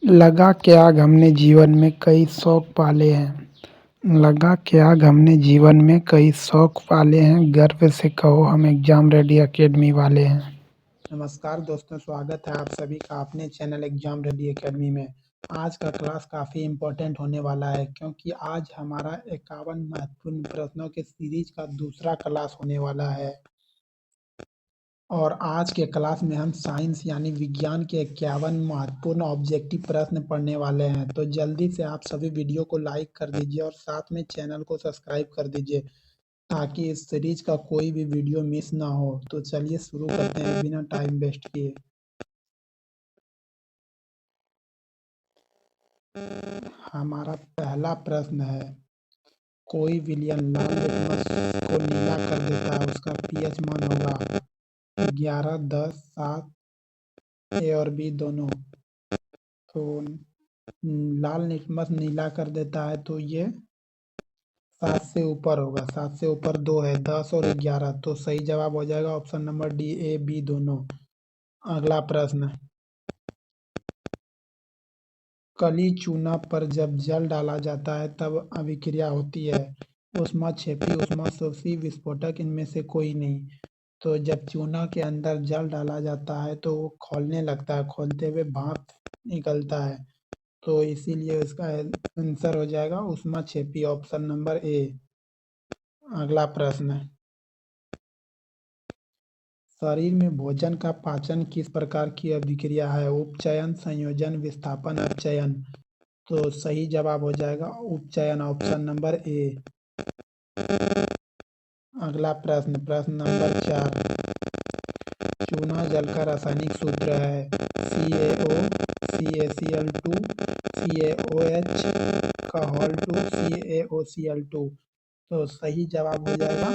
लगा के आग हमने जीवन में कई शौक पाले हैं। लगा के आग हमने जीवन में कई शौक पाले हैं, गर्व से कहो हम एग्जाम रेडी एकेडमी वाले हैं। नमस्कार दोस्तों, स्वागत है आप सभी का अपने चैनल एग्जाम रेडी एकेडमी में। आज का क्लास काफ़ी इम्पोर्टेंट होने वाला है क्योंकि आज हमारा 51 महत्वपूर्ण प्रश्नों के सीरीज का दूसरा क्लास होने वाला है और आज के क्लास में हम साइंस यानी विज्ञान के 51 महत्वपूर्ण ऑब्जेक्टिव प्रश्न पढ़ने वाले हैं। तो जल्दी से आप सभी वीडियो को लाइक कर दीजिए और साथ में चैनल को सब्सक्राइब कर दीजिए ताकि इस सीरीज का कोई भी वीडियो मिस ना हो। तो चलिए शुरू करते हैं बिना टाइम वेस्ट किए। हमारा पहला प्रश्न है, कोई विलयन लाल लिटमस को नीला कर देता है, उसका पीएच मान होगा 11, 10, 7, ए और बी दोनों। तो लाल लिटमस नीला कर देता है तो ये 7 से ऊपर होगा, 7 से ऊपर 2 है, 10 और 11, तो सही जवाब हो जाएगा option number D, A B दोनों। अगला प्रश्न, कली चूना पर जब जल डाला जाता है तब अभिक्रिया होती है, ऊष्माक्षेपी, ऊष्माशोषी, विस्फोटक, इनमें से कोई नहीं। तो जब चूना के अंदर जल डाला जाता है तो वो खौलने लगता है, खोलते हुए भाप निकलता है, तो इसीलिए इसका आंसर हो जाएगा ऊष्माक्षेपी, ऑप्शन नंबर ए। अगला प्रश्न, शरीर में भोजन का पाचन किस प्रकार की अभिक्रिया है, उपचयन, संयोजन, विस्थापन, अपचयन। तो सही जवाब हो जाएगा उपचयन, ऑप्शन नंबर ए। अगला प्रश्न, प्रश्न नंबर 4, चूना जल का रासायनिक सूत्र है CaO, CaCl2, CaOH का होल 2, CaOCl2। तो सही जवाब हो जाएगा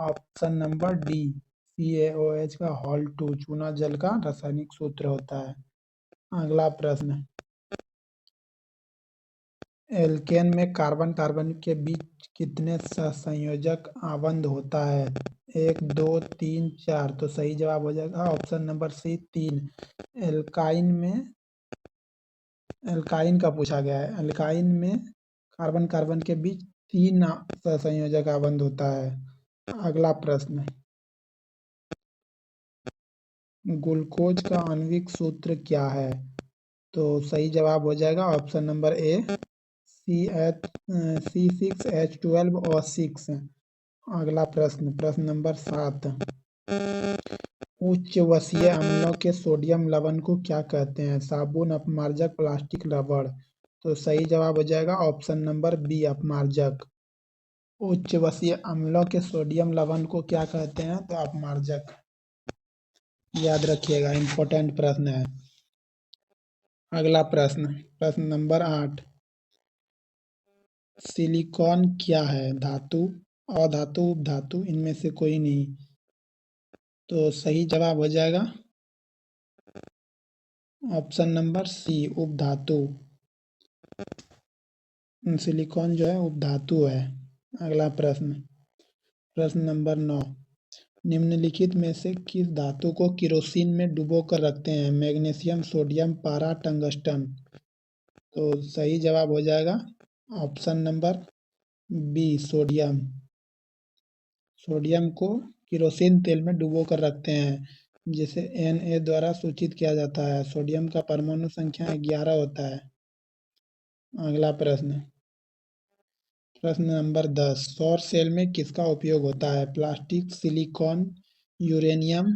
ऑप्शन नंबर डी, CaOH का होल 2 चूना जल का रासायनिक सूत्र होता है। अगला प्रश्न, एल्केन में कार्बन कार्बन के बीच कितने सहसंयोजक आबंध होता है, 1, 2, 3, 4। तो सही जवाब हो जाएगा ऑप्शन नंबर सी, 3। एल्काइन का पूछा गया है, एल्काइन में कार्बन कार्बन के बीच 3 सहसंयोजक आबंध होता है। अगला प्रश्न, ग्लूकोज का आणविक सूत्र क्या है। तो सही जवाब हो जाएगा ऑप्शन नंबर ए, C6H12 और 6। अगला प्रश्न, प्रश्न नंबर 7, उच्च वसीय अम्लों के सोडियम लवण को क्या कहते हैं, साबुन, अपमार्जक, प्लास्टिक, रबड़। तो सही जवाब हो जाएगा ऑप्शन नंबर बी, अपमार्जक। उच्च वसीय अम्लों के सोडियम लवण को क्या कहते हैं, तो अपमार्जक। याद रखिएगा, इंपॉर्टेंट प्रश्न है। अगला प्रश्न, प्रश्न नंबर 8, सिलिकॉन क्या है, धातु, अधातु, उपधातु, इनमें से कोई नहीं। तो सही जवाब हो जाएगा ऑप्शन नंबर सी, उपधातु। सिलिकॉन जो है उपधातु है। अगला प्रश्न, प्रश्न नंबर 9, निम्नलिखित में से किस धातु को केरोसिन में डुबो कर रखते हैं, मैग्नीशियम, सोडियम, पारा, टंगस्टन। तो सही जवाब हो जाएगा option number B, sodium. Sodium को केरोसिन तेल में डुबो कर रखते हैं, जिसे Na द्वारा सूचित किया जाता है। सोडियम का परमाणु संख्या 11 होता है। अगला प्रश्न, प्रश्न नंबर 10, सौर सेल में किसका उपयोग होता है, प्लास्टिक, सिलिकॉन, यूरेनियम,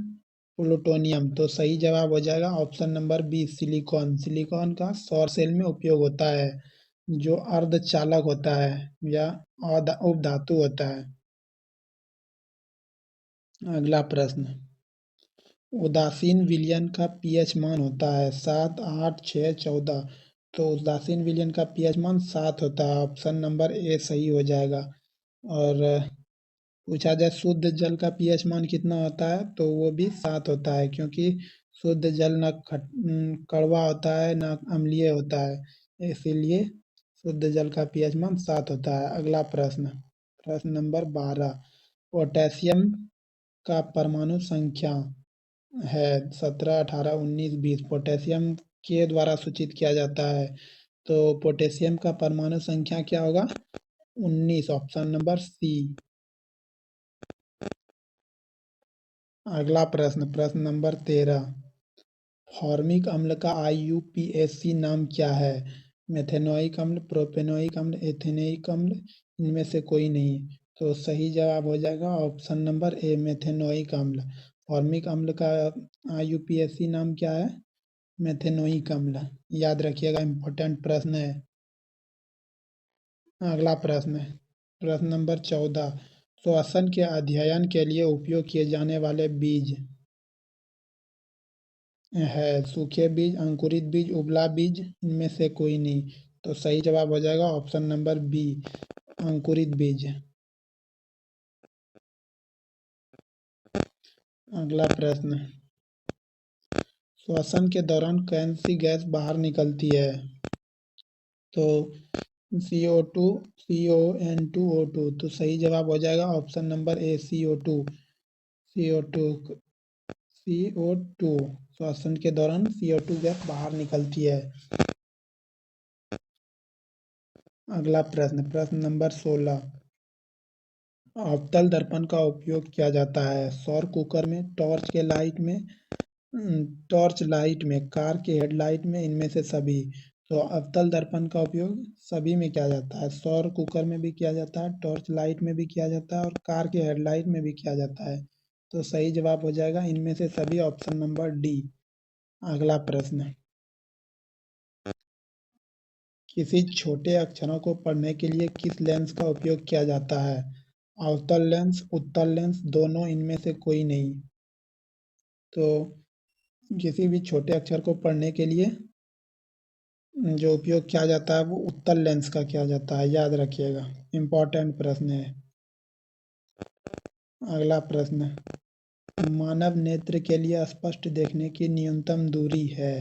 प्लूटोनियम। तो सही जवाब हो जाएगा option number B, silicon. Silicon का सौर सेल में उपयोग होता है, जो अर्धचालक होता है या उपधातु होता है। अगला प्रश्न, उदासीन विलयन का पीएच मान होता है 7, 8, 6, 14। तो उदासीन विलयन का पीएच मान 7 होता है, ऑप्शन नंबर ए सही हो जाएगा। और पूछा जाए शुद्ध जल का पीएच मान कितना होता है, तो वो भी 7 होता है, क्योंकि शुद्ध जल न कड़वा होता है न अम्लीय होता है, इसीलिए शुद्ध जल का पीएच मान 7 होता है। अगला प्रश्न, प्रश्न नंबर 12, पोटेशियम का परमाणु संख्या है 17, 18, 19, 20। पोटेशियम के द्वारा सूचित किया जाता है। तो पोटेशियम का परमाणु संख्या क्या होगा? 19, ऑप्शन नंबर सी। अगला प्रश्न, प्रश्न नंबर 13, फॉर्मिक अम्ल का IUPAC नाम क्या है? मेथेनोइक अम्ल, प्रोपेनोइक अम्ल, एथेनोइक अम्ल, इनमें से कोई नहीं। तो सही जवाब हो जाएगा ऑप्शन नंबर ए, मेथेनोइक अम्ल। फॉर्मिक अम्ल का IUPAC नाम क्या है? मेथेनोइक अम्ल। याद रखिएगा, इंपॉर्टेंट प्रश्न है। अगला प्रश्न, प्रश्न नंबर 14, श्वसन के अध्ययन के लिए उपयोग किए जाने वाले बीज है सूखे बीज, अंकुरित बीज, उबला बीज, इनमें से कोई नहीं। तो सही जवाब हो जाएगा ऑप्शन नंबर बी, अंकुरित बीज। अगला प्रश्न, श्वसन के दौरान कौन सी गैस बाहर निकलती है? तो CO2, CON2, O2। तो सही जवाब हो जाएगा ऑप्शन नंबर ए, CO2। CO2, CO2, श्वसन के दौरान CO2 गैस बाहर निकलती है। अगला प्रश्न, प्रश्न नंबर 16, अवतल दर्पण का उपयोग किया जाता है सौर कुकर में, टॉर्च के लाइट में, टॉर्च लाइट में, कार के हेडलाइट में, इनमें से सभी। तो अवतल दर्पण का उपयोग सभी में किया जाता है, सौर कुकर में भी किया जाता है, टॉर्च लाइट में भी किया जाता है और कार के हेडलाइट में भी किया जाता है। तो सही जवाब हो जाएगा इनमें से सभी, ऑप्शन नंबर डी। अगला प्रश्न, किसी छोटे अक्षरों को पढ़ने के लिए किस लेंस का उपयोग किया जाता है? अवतल लेंस, उत्तल लेंस, दोनों, इनमें से कोई नहीं। तो किसी भी छोटे अक्षर को पढ़ने के लिए जो उपयोग किया जाता है वो उत्तल लेंस का किया जाता है, याद रखिएगा, इम्पोर्टेंट प्रश्न है। अगला प्रश्न, मानव नेत्र के लिए स्पष्ट देखने की न्यूनतम दूरी है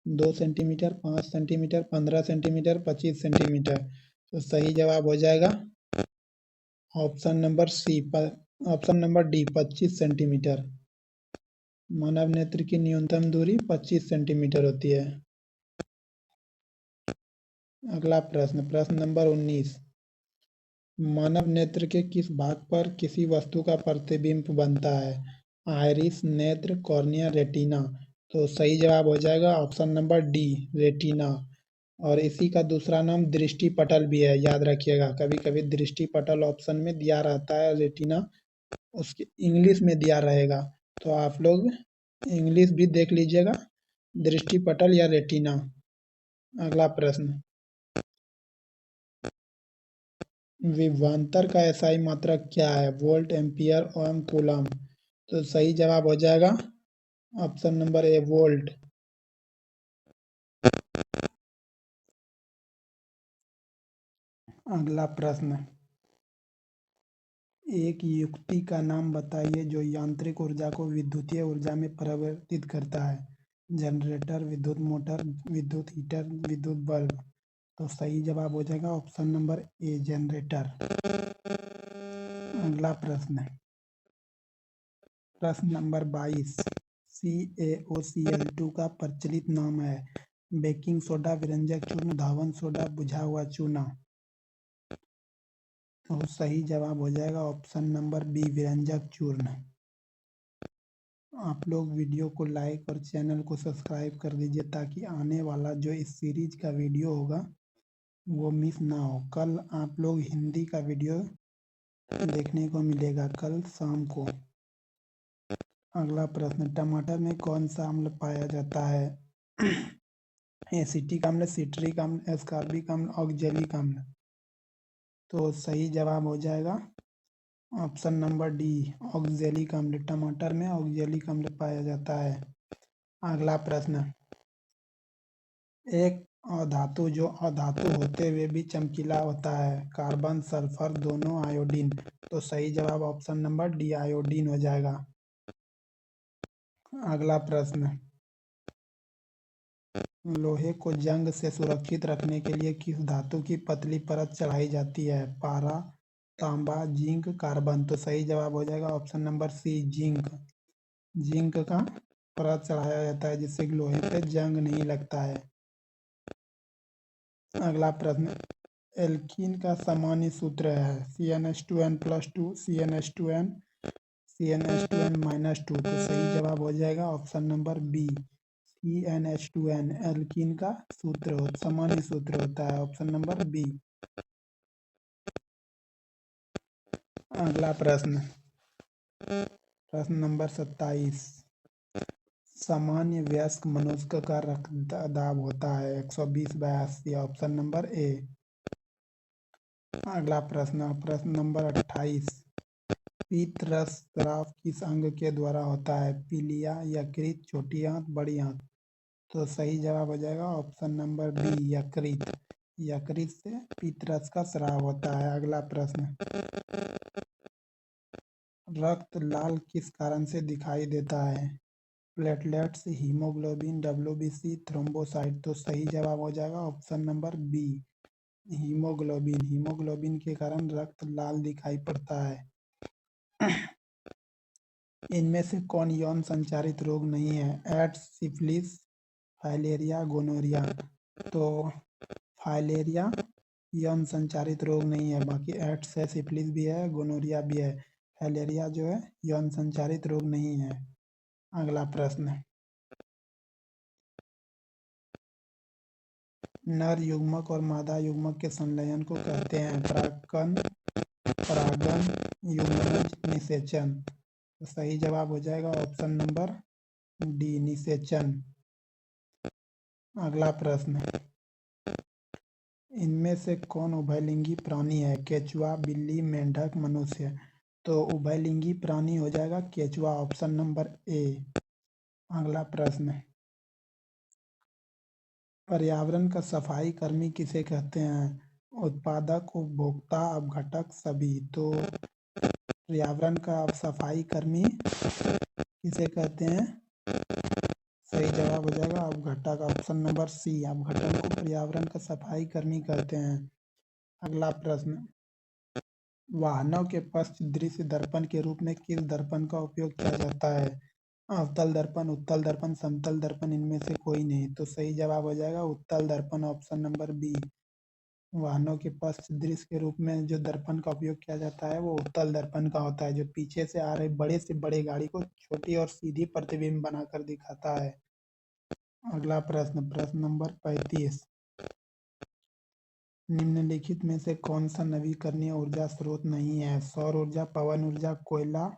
2 सेंटीमीटर, 5 सेंटीमीटर, 15 सेंटीमीटर, 25 सेंटीमीटर। तो सही जवाब हो जाएगा option number C, option number D, 25 centimetre. मानव नेत्र की न्यूनतम दूरी 25 सेंटीमीटर होती है। अगला प्रश्न, प्रश्न नंबर 19, मानव नेत्र के किस भाग पर किसी वस्तु का प्रतिबिंब बनता है? आइरिस, नेत्र, कॉर्निया, रेटिना। तो सही जवाब हो जाएगा ऑप्शन नंबर डी, रेटिना। और इसी का दूसरा नाम दृष्टि पटल भी है, याद रखिएगा, कभी कभी दृष्टि पटल ऑप्शन में दिया रहता है, रेटिना उसके इंग्लिश में दिया रहेगा। तो आप लोग इंग्लिश भी देख लीजिएगा, दृष्टि पटल या रेटिना। अगला प्रश्न, विभवांतर का SI मात्रक क्या है? वोल्ट, एम्पियर, ओम, कूलम। तो सही जवाब हो जाएगा ऑप्शन नंबर ए, वोल्ट। अगला प्रश्न, एक युक्ति का नाम बताइए जो यांत्रिक ऊर्जा को विद्युतीय ऊर्जा में परिवर्तित करता है। जनरेटर, विद्युत मोटर, विद्युत हीटर, विद्युत बल्ब। तो सही जवाब हो जाएगा ऑप्शन नंबर ए, जनरेटर। अगला प्रश्न, प्रश्न नंबर 22, CaOCl2 का प्रचलित नाम है? बेकिंग सोडा, विरंजक चूर्ण, धावन सोडा, बुझा हुआ चूना। तो सही जवाब हो जाएगा ऑप्शन नंबर बी, विरंजक चूर्ण। आप लोग वीडियो को लाइक और चैनल को सब्सक्राइब कर दीजिए ताकि आने वाला जो इस सीरीज का वीडियो होगा वो मिस ना हो। कल आप लोग हिंदी का वीडियो देखने को मिलेगा, कल शाम को। अगला प्रश्न, टमाटर में कौन सा अम्ल पाया जाता है? एसिटिक अम्ल, सिट्रिक अम्ल, एस्कॉर्बिक अम्ल, ऑक्जेलिक अम्ल। तो सही जवाब हो जाएगा ऑप्शन नंबर डी, ऑक्जेलिक अम्ल। टमाटर में ऑक्जेलिक अम्ल पाया जाता है। अगला प्रश्न, एक अधातु जो अधातु होते हुए भी चमकीला होता है? कार्बन, सल्फर, दोनों, आयोडीन। तो सही जवाब ऑप्शन नंबर डी, आयोडीन हो जाएगा। अगला प्रश्न, लोहे को जंग से सुरक्षित रखने के लिए किस धातु की पतली परत चढ़ाई जाती है? पारा, तांबा, जिंक, कार्बन। तो सही जवाब हो जाएगा option number C, zinc. Zinc का परत चढ़ाया जाता है जिससे कि लोहे पे जंग नहीं लगता है। अगला प्रश्न, एल्कीन का सामान्य सूत्र है CnH2n+2 CnH2n CnH2n-2। तो सही जवाब हो जाएगा option number B, CnH2n alkene का सामान्य सूत्र होता है, ऑप्शन नंबर बी। अगला प्रश्न, प्रश्न नंबर 27, सामान्य वयस्क मनुष्य का रक्तदाब होता है 120/80, ऑप्शन नंबर ए। अगला प्रश्न, प्रश्न नंबर 28, पीत रस स्राव किस अंग के द्वारा होता है, पीलिया, यकृत, छोटी आंत, बड़ी आंत। तो सही जवाब हो जाएगा ऑप्शन नंबर बी, यकृत। यकृत से पीत रस का स्राव होता है। अगला प्रश्न, रक्त लाल किस कारण से दिखाई देता है, प्लेटलेट्स, हीमोग्लोबिन, WBC, थ्रोम्बोसाइट। तो सही जवाब हो जाएगा option number B, haemoglobin. Haemoglobin के कारण रक्त लाल दिखाई पड़ता है। इनमें से कौन यौन संचारित रोग नहीं है, एड्स, सिफिलिस, फाइलेरिया, गोनोरिया। तो फाइलेरिया यौन संचारित रोग नहीं है, बाकी एड्स है, सिफिलिस भी है, गोनोरिया भी है। फाइलेरिया जो है यौन संचारित रोग नहीं है। अगला प्रश्न, नर युग्मक और मादा युग्मक के संलयन को कहते हैं परागकण, परागन, युग्मनज, निषेचन। तो सही जवाब हो जाएगा ऑप्शन नंबर डी, निषेचन। अगला प्रश्न, इनमें से कौन उभयलिंगी प्राणी है, केचुआ, बिल्ली, मेंढक, मनुष्य। तो उभयलिंगी प्राणी हो जाएगा केचुआ, ऑप्शन नंबर ए। अगला प्रश्न, पर्यावरण का सफाई कर्मी किसे कहते हैं, उत्पादक, उपभोक्ता, अपघटक, सभी। तो पर्यावरण का सफाई कर्मी किसे कहते हैं, सही जवाब हो जाएगा अपघटक, ऑप्शन नंबर सी। अपघटन को पर्यावरण का सफाई कर्मी कहते हैं। अगला प्रश्न, वाहनों के पश्च दृश्य दर्पण के रूप में किस दर्पण का उपयोग किया जाता है, अवतल दर्पण, उत्तल दर्पण, समतल दर्पण, इनमें से कोई नहीं। तो सही जवाब हो जाएगा उत्तल दर्पण, ऑप्शन नंबर बी। वाहनों के पश्च दृश्य के रूप में जो दर्पण का उपयोग किया जाता है वो उत्तल दर्पण का होता है, जो पीछे से आ रहे बड़े से बड़े गाड़ी को छोटी और सीधी प्रतिबिंब बनाकर दिखाता है। अगला प्रश्न, प्रश्न नंबर 35, निम्नलिखित में से कौन सा नवीकरणीय ऊर्जा स्रोत नहीं है, सौर ऊर्जा, पवन ऊर्जा, कोयला,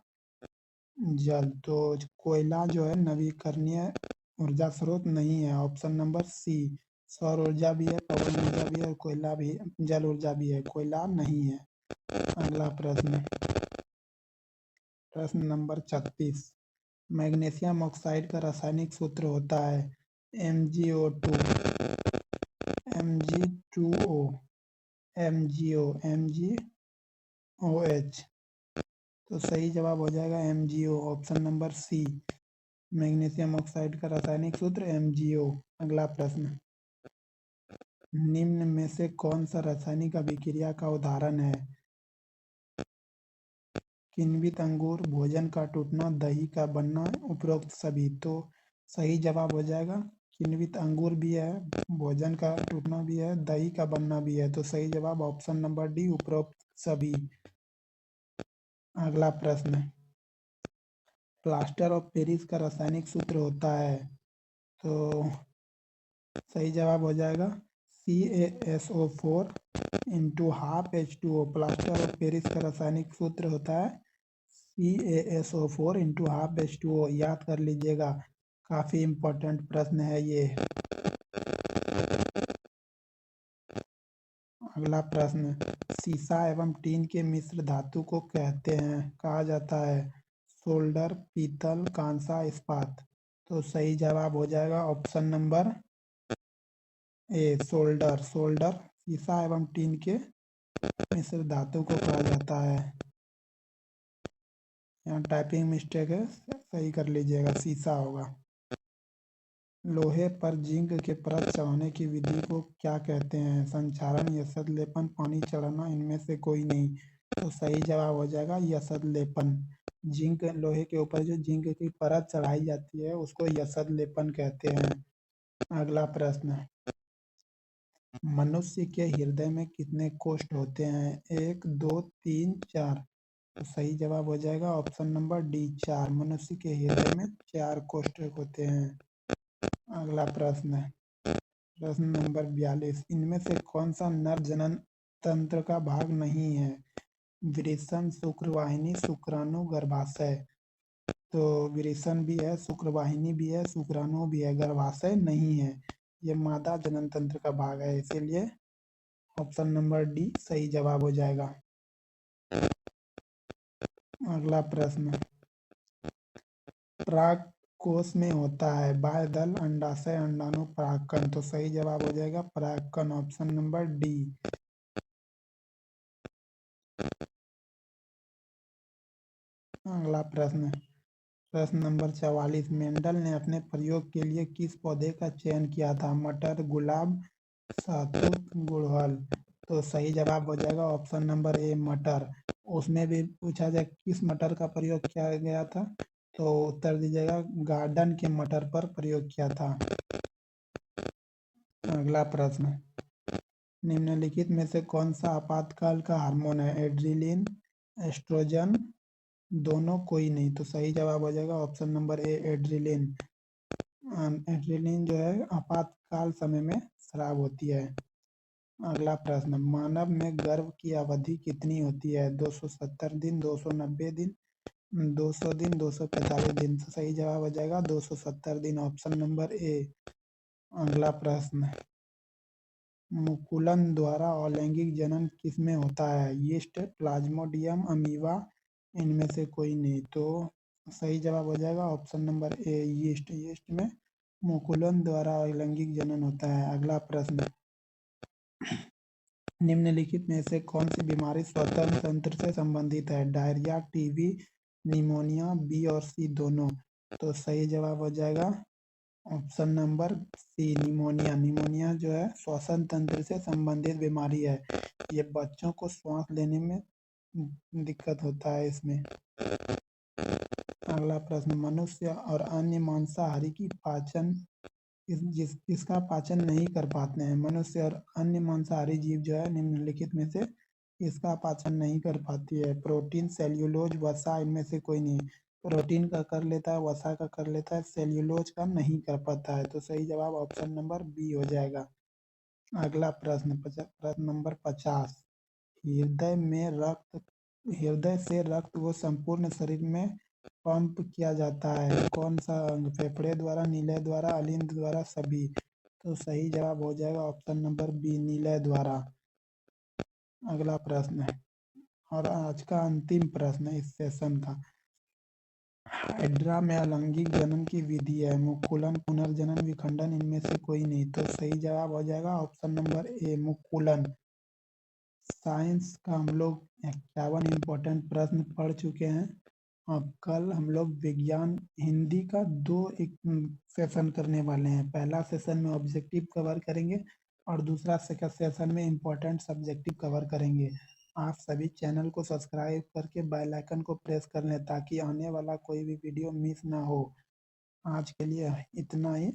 जल। तो कोयला जो है नवीकरणीय ऊर्जा स्रोत नहीं है, ऑप्शन नंबर सी। सौर ऊर्जा भी है, पवन ऊर्जा भी है, कोयला भी, जल ऊर्जा भी है, कोयला नहीं है। अगला प्रश्न, प्रश्न नंबर 36, मैग्नीशियम ऑक्साइड का रासायनिक सूत्र होता है MgO2, Mg2O, MgO, MgOH। तो सही जवाब हो जाएगा MgO, option number C. Magnesium oxide का रासायनिक सूत्र MgO। अगला प्रश्न, निम्न में से कौन सा रासायनिक अभिक्रिया का उदाहरण है, किण्वित अंगूर, भोजन का टूटना, दही का बनना, उपरोक्त सभी। तो सही जवाब हो जाएगा किण्वित अंगूर भी है, भोजन का टूटना भी है, दही का बनना भी है। तो सही जवाब ऑप्शन नंबर डी, उपरोक्त सभी। अगला प्रश्न, प्लास्टर ऑफ पेरिस का रासायनिक सूत्र होता है, तो सही जवाब हो जाएगा CaSO4 into half H2O। Plaster of Paris का रासायनिक सूत्र होता है CaSO4 इंटू हाफ H2O। याद कर लीजिएगा, काफी इम्पोर्टेंट प्रश्न है ये। अगला प्रश्न, सीसा एवं टीन के मिश्र धातु को कहते हैं, कहा जाता है सोल्डर, पीतल, कांसा, इस्पात। तो सही जवाब हो जाएगा option number A, solder. Solder सीसा एवं टीन के मिश्र धातु को कहा जाता है। यहाँ टाइपिंग मिस्टेक है, सही कर लीजिएगा, सीसा होगा। लोहे पर जिंक के परत चढ़ाने की विधि को क्या कहते हैं, संक्षारण, यशद लेपन, पानी चढ़ाना, इनमें से कोई नहीं। तो सही जवाब हो जाएगा यशद लेपन। जिंक लोहे के ऊपर जो जिंक की परत चढ़ाई जाती है उसको यशद लेपन कहते हैं। अगला प्रश्न, मनुष्य के हृदय में कितने कोष्ठ होते हैं? 1, 2, 3, 4। तो सही जवाब हो जाएगा ऑप्शन नंबर डी 4। मनुष्य के हृदय में 4 कोष्ठ होते हैं। अगला प्रश्न है प्रश्न नंबर 42, इनमें से कौन सा नर जनन तंत्र का भाग नहीं है? वृषण, शुक्रवाहिनी, शुक्राणु, गर्भाशय। तो वृषण भी है, शुक्रवाहिनी भी है, शुक्राणु भी है, गर्भाशय नहीं है। ये मादा जनन तंत्र का भाग है, इसीलिए ऑप्शन नंबर डी सही जवाब हो जाएगा। अगला प्रश्न, पराग कोश में होता है बाह्यदल, अंडाशय, अंडाणु, परागकण। तो सही जवाब हो जाएगा परागकण, ऑप्शन नंबर डी। अगला प्रश्न, प्रश्न नंबर 44, मेंडल ने अपने प्रयोग के लिए किस पौधे का चयन किया था? मटर, गुलाब, शहतूत, गुड़हल। तो सही जवाब हो जाएगा ऑप्शन नंबर ए मटर। उसमें भी पूछा जाए किस मटर का प्रयोग किया गया था, तो उत्तर दीजिएगा गार्डन के मटर पर प्रयोग किया था। अगला प्रश्न, निम्नलिखित में से कौन सा आपातकाल का हार्मोन है? एड्रिलिन, एस्ट्रोजन, दोनों, कोई नहीं। तो सही जवाब हो जाएगा ऑप्शन नंबर ए एड्रिलिन। एड्रिलिन जो है आपातकाल समय में स्राव होती है। अगला प्रश्न, मानव में गर्भ की अवधि कितनी होती है? 270 दिन, 290 दिन, 200 दिन, 245 दिन। तो सही जवाब हो जाएगा 270 दिन, ऑप्शन नंबर ए। अगला प्रश्न, मुकुलन द्वारा अलैंगिक जनन किसमें होता है? यीस्ट, प्लाज्मोडियम, अमीबा, इनमें से कोई नहीं। तो सही जवाब हो जाएगा ऑप्शन नंबर ए यीस्ट। यीस्ट में मुकुलन द्वारा अलैंगिक जनन होता है। अगला प्रश्न, निम्नलिखित में से कौन सी बीमारी श्वसन तंत्र से संबंधित है? डायरिया, टीबी, निमोनिया, बी और सी दोनों। तो सही जवाब हो जाएगा option number C pneumonia. Pneumonia जो है श्वसन तंत्र से संबंधित बीमारी है। ये बच्चों को सांस लेने में दिक्कत होता है इसमें। अगला प्रश्न, मनुष्य और अन्य मांसाहारी की पाचन इसका पाचन नहीं कर पाते हैं? मनुष्य और अन्य मांसाहारी जीव जो है निम्नलिखित में से इसका पाचन नहीं कर पाती है? प्रोटीन, सेल्यूलोज, वसा, इनमें से कोई नहीं। प्रोटीन का कर लेता है, वसा का कर लेता है, सेल्यूलोज का नहीं कर पाता है। तो सही जवाब ऑप्शन नंबर बी हो जाएगा। अगला प्रश्न, प्रश्न नंबर 50, हृदय से रक्त को संपूर्ण शरीर में पंप किया जाता है? कौन सा अंग? फेफड़े द्वारा, नीले द्वारा, अलिंद द्वारा, सभी। तो सही जवाब हो जाएगा ऑप्शन नंबर बी नीले द्वारा। अगला प्रश्न है और आज का अंतिम प्रश्न है इस सेशन का, हाइड्रा में अलैंगिक जनन की विधि है? मुकुलन, पुनर्जनन, विखंडन, इनमें से कोई नहीं। तो सही जवाब हो जाएगा ऑप्शन नंबर ए मुकुलन। साइंस का हम लोग 51 इम्पोर्टेंट प्रश्न पढ़ चुके हैं। अब कल हम लोग विज्ञान हिंदी का दो एक सेशन करने वाले हैं। पहला सेशन में ऑब्जेक्टिव कवर करेंगे और दूसरा सेशन में इम्पोर्टेंट सब्जेक्टिव कवर करेंगे। आप सभी चैनल को सब्सक्राइब करके बेल आइकन को प्रेस कर लें ताकि आने वाला कोई भी वीडियो मिस ना हो। आज के लिए इतना ही।